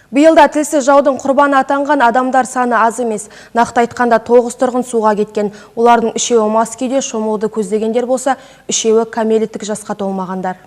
Биылда тілсіз жаудың құрбаны атанған адамдар саны аз емес. Нақты айтқанда 9 тұрғын суға кеткен. Олардың 3-еуі мас күйде шомылуды көздегендер болса, 3-еуі кәмелеттік жасқа толмағандар.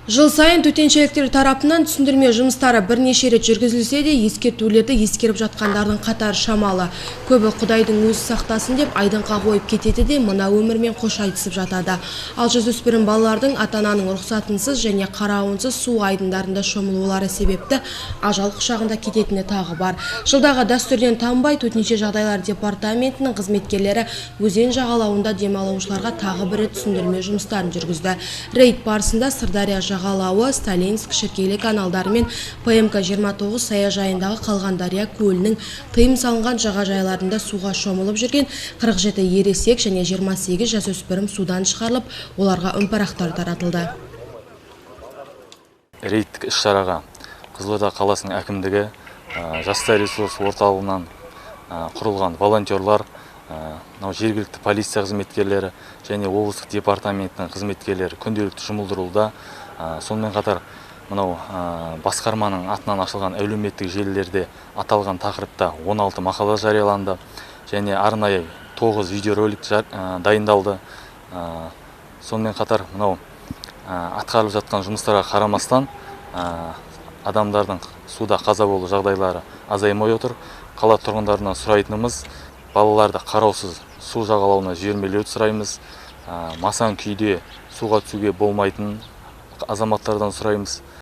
Жыл сайын төтеншеліктер тарапынан түсіндірме жұмыстары бірнеше рет жүргізілсе де, ескертулерді ескеріп жатқандардың қатары шамалы. Көбі Құдайдың өзі сақтасын деп айдынға қойып кетеді де мына өмірмен қош айтысып жатады. Ал жасөспірім балалардың ата-ананың рұқсатынсыз және қарауынсыз су айдындарында шомылулары себепті ажал құшағында кететіні тағы бар. Жылдағы дәстүрден танбай, төтенше жағдайлар департаментінің қызметкерлері өзен жағалауында демалушыларға тағы бір рет түсіндірме жұмыстарын жүргізді. Рейд барысында Сырдария жағалауы, Сталинск, Шіркейлі каналдары мен ПМК 29 саяжайындағы Қалғандария көлінің тыйым салынған жағажайларында суға шомылып жүрген 47 ересек және 28 жасөспірім судан шығарылып, оларға үнпарақтар таратылды. Рейдтік іс-шараға Қызылорда қаласының әкімдігі, жастар ресурс орталығынан құрылған волонтерлар, жергілікті полиция қызметкерлері және облыстық департаментінің қызметкерлері күнделікті жұмылдырылуда. Сонымен қатар басқарманың атынан ашылған әлеуметтік желілерде аталған тақырыпта 16 мақала жарияланды және арнайы 9 видеоролик дайындалды. Сонымен қатар атқарылып жатқан жұмыстарға қарамастан адамдардың суда қаза болу жағдайлары азаймай отыр. Қала тұрғындарынан сұрайтынымыз, балаларды қараусыз су жағалауына жібермеуді сұраймыз. Масаң күйде суға түсуге болмайтын азаматтардан сұраймыз.